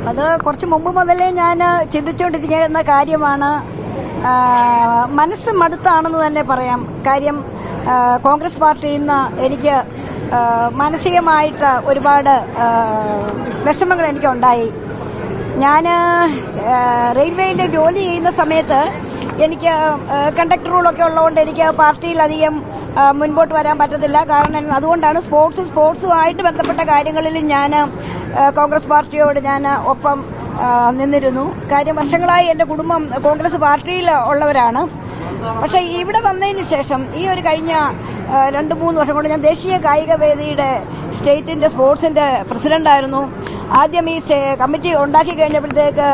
അത് കുറച്ച് മുമ്പ് മുതലേ ഞാൻ ചിന്തിച്ചുകൊണ്ടിരിക്കുന്ന കാര്യമാണ്. മനസ്സ് മടുത്താണെന്ന് തന്നെ പറയാം. കാര്യം കോൺഗ്രസ് പാർട്ടിയിൽ നിന്ന് എനിക്ക് മാനസികമായിട്ട് ഒരുപാട് വിഷമങ്ങൾ എനിക്കുണ്ടായി. ഞാൻ റെയിൽവേയിൽ ജോലി ചെയ്യുന്ന സമയത്ത് എനിക്ക് കണ്ടക്ടർ റൂളൊക്കെ ഉള്ളതുകൊണ്ട് എനിക്ക് പാർട്ടിയിലധികം മുൻപോട്ട് വരാൻ പറ്റത്തില്ല. കാരണം അതുകൊണ്ടാണ് സ്പോർട്സുമായിട്ട് ബന്ധപ്പെട്ട കാര്യങ്ങളിൽ ഞാൻ കോൺഗ്രസ് പാർട്ടിയോട് ഞാൻ ഒപ്പം നിന്നിരുന്നു. കാര്യം വർഷങ്ങളായി എൻ്റെ കുടുംബം കോൺഗ്രസ് പാർട്ടിയിൽ ഉള്ളവരാണ്. പക്ഷേ ഇവിടെ വന്നതിന് ശേഷം ഈ ഒരു കഴിഞ്ഞ 2-3 വർഷം കൊണ്ട് ഞാൻ ദേശീയ കായിക വേദിയുടെ സ്റ്റേറ്റിന്റെ സ്പോർട്സിന്റെ പ്രസിഡന്റായിരുന്നു. ആദ്യം ഈ കമ്മിറ്റി ഉണ്ടാക്കി കഴിഞ്ഞപ്പോഴത്തേക്ക്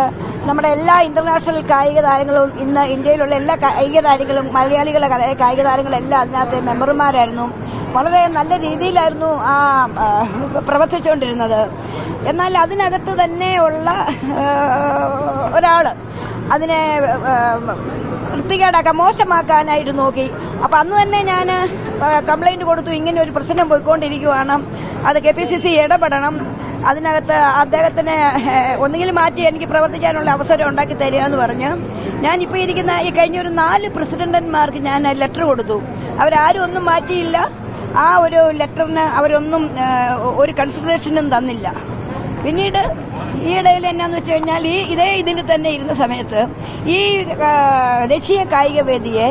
നമ്മുടെ എല്ലാ ഇന്റർനാഷണൽ കായിക താരങ്ങളും ഇന്ന് ഇന്ത്യയിലുള്ള എല്ലാ കായിക താരങ്ങളും മലയാളികളെ കായിക താരങ്ങളെല്ലാം അതിനകത്ത് മെമ്പർമാരായിരുന്നു. വളരെ നല്ല രീതിയിലായിരുന്നു പ്രവർത്തിച്ചുകൊണ്ടിരുന്നത്. എന്നാൽ അതിനകത്ത് തന്നെയുള്ള ഒരാള് അതിനെ വൃത്തികേടാക്കാൻ മോശമാക്കാനായിട്ട് നോക്കി. അപ്പം അന്ന് തന്നെ ഞാൻ കംപ്ലൈന്റ് കൊടുത്തു, ഇങ്ങനെ ഒരു പ്രശ്നം പോയിക്കൊണ്ടിരിക്കുകയാണ്, അത് KPCC ഇടപെടണം, അതിനകത്ത് അദ്ദേഹത്തിനെ ഒന്നുകിൽ മാറ്റി എനിക്ക് പ്രവർത്തിക്കാനുള്ള അവസരം ഉണ്ടാക്കി തരിക എന്ന് പറഞ്ഞ് ഞാനിപ്പോൾ ഇരിക്കുന്ന ഈ കഴിഞ്ഞ ഒരു 4 പ്രസിഡന്റന്മാർക്ക് ഞാൻ ലെറ്റർ കൊടുത്തു. അവരാരും ഒന്നും മാറ്റിയില്ല. ആ ഒരു ലെറ്ററിന് അവരൊന്നും ഒരു കൺസിഡറേഷനും തന്നില്ല. പിന്നീട് ഈ ഇടയിൽ എന്നാന്ന് വെച്ച് കഴിഞ്ഞാൽ ഇതേ ഇതിൽ തന്നെ ഇരുന്ന സമയത്ത് ഈ ദേശീയ കായിക വേദിയെ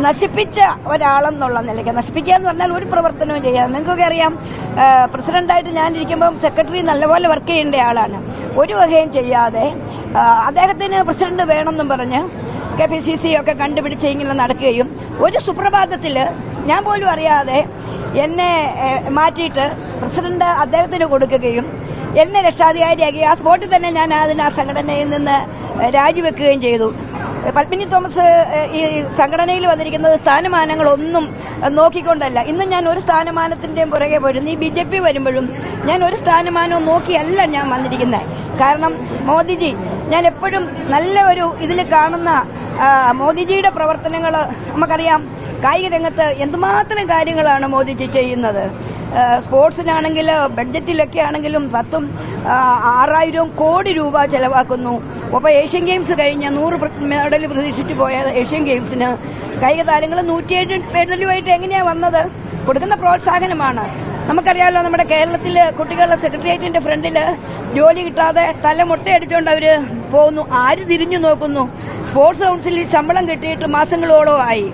നശിപ്പിച്ച ഒരാളെന്നുള്ള നിലയ്ക്ക്, നശിപ്പിക്കുക എന്ന് പറഞ്ഞാൽ ഒരു പ്രവർത്തനവും ചെയ്യാതെ, നിങ്ങൾക്കൊക്കെ അറിയാം, പ്രസിഡന്റായിട്ട് ഞാനിരിക്കുമ്പം സെക്രട്ടറി നല്ലപോലെ വർക്ക് ചെയ്യേണ്ട ആളാണ്. ഒരു വകയും ചെയ്യാതെ അദ്ദേഹത്തിന് പ്രസിഡന്റ് വേണമെന്നും പറഞ്ഞ് KPCC ഒക്കെ കണ്ടുപിടിച്ച് ഇങ്ങനെ നടക്കുകയും ഒരു സുപ്രഭാതത്തിൽ ഞാൻ പോലും അറിയാതെ എന്നെ മാറ്റിയിട്ട് പ്രസിഡന്റ് അദ്ദേഹത്തിന് കൊടുക്കുകയും എന്നെ രക്ഷാധികാരിയാക്കി ആ സ്പോട്ടിൽ തന്നെ ഞാൻ ആ സംഘടനയിൽ നിന്ന് രാജിവെക്കുകയും ചെയ്തു. പത്മിനി തോമസ് ഈ സംഘടനയിൽ വന്നിരിക്കുന്നത് സ്ഥാനമാനങ്ങളൊന്നും നോക്കിക്കൊണ്ടല്ല. ഇന്ന് ഞാൻ ഒരു സ്ഥാനമാനത്തിന്റെയും പുറകെ പോയിരുന്നു. ഈ BJP വരുമ്പോഴും ഞാൻ ഒരു സ്ഥാനമാനവും നോക്കിയല്ല ഞാൻ വന്നിരിക്കുന്നത്. കാരണം മോദിജി, ഞാൻ എപ്പോഴും നല്ല ഒരു ഇതിൽ കാണുന്ന മോദിജിയുടെ പ്രവർത്തനങ്ങൾ നമുക്കറിയാം. കായിക രംഗത്ത് എന്തുമാത്രം കാര്യങ്ങളാണ് മോദിജി ചെയ്യുന്നത്. സ്പോർട്സിനാണെങ്കിൽ ബഡ്ജറ്റിലൊക്കെ ആണെങ്കിലും 6,000 കോടി രൂപ ചെലവാക്കുന്നു. അപ്പോൾ ഏഷ്യൻ ഗെയിംസ് കഴിഞ്ഞ 100 മെഡൽ പ്രതീക്ഷിച്ചു പോയ ഏഷ്യൻ ഗെയിംസിന് കായിക താരങ്ങൾ 107 മെഡലുമായിട്ട് എങ്ങനെയാണ് വന്നത്? കൊടുക്കുന്ന പ്രോത്സാഹനമാണ്. നമുക്കറിയാമല്ലോ, നമ്മുടെ കേരളത്തിൽ കുട്ടികളുടെ സെക്രട്ടേറിയറ്റിന്റെ ഫ്രണ്ടിൽ ജോലി കിട്ടാതെ തല മുട്ടയടിച്ചുകൊണ്ട് അവർ പോകുന്നു. ആര് തിരിഞ്ഞു നോക്കുന്നു? സ്പോർട്സ് കൗൺസിലിൽ ശമ്പളം കിട്ടിയിട്ട് മാസങ്ങളോളം ആയി.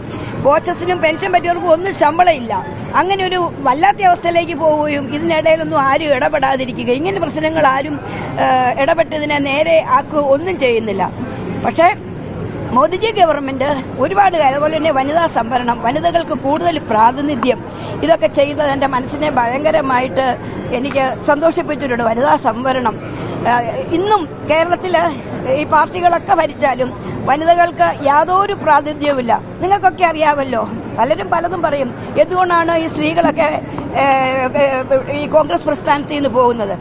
കോച്ചസിനും പെൻഷൻ പറ്റിയവർക്കും ഒന്നും ശമ്പളം ഇല്ല. അങ്ങനെ ഒരു വല്ലാത്ത അവസ്ഥയിലേക്ക് പോവുകയും ഇതിനിടയിലൊന്നും ആരും ഇടപെടാതിരിക്കുക, ഇങ്ങനെ പ്രശ്നങ്ങൾ ആരും ഇടപെട്ടതിനെ നേരെ ഒന്നും ചെയ്യുന്നില്ല. പക്ഷേ മോദിജി ഗവൺമെന്റ് ഒരുപാട് കാര്യം, അതുപോലെ തന്നെ വനിതാ സംവരണം, വനിതകൾക്ക് കൂടുതൽ പ്രാതിനിധ്യം, ഇതൊക്കെ ചെയ്തത് എന്റെ മനസ്സിനെ ഭയങ്കരമായിട്ട് എനിക്ക് സന്തോഷിപ്പിച്ചിട്ടുണ്ട്. വനിതാ സംവരണം ഇന്നും കേരളത്തില് ഈ പാർട്ടികളൊക്കെ ഭരിച്ചാലും വനിതകൾക്ക് യാതൊരു പ്രാതിനിധ്യവുമില്ല. നിങ്ങൾക്കൊക്കെ അറിയാമല്ലോ, പലതും പറയും എന്തുകൊണ്ടാണ് ഈ സ്ത്രീകളൊക്കെ ഈ കോൺഗ്രസ് പ്രസ്ഥാനത്തിൽ നിന്ന് പോകുന്നത്.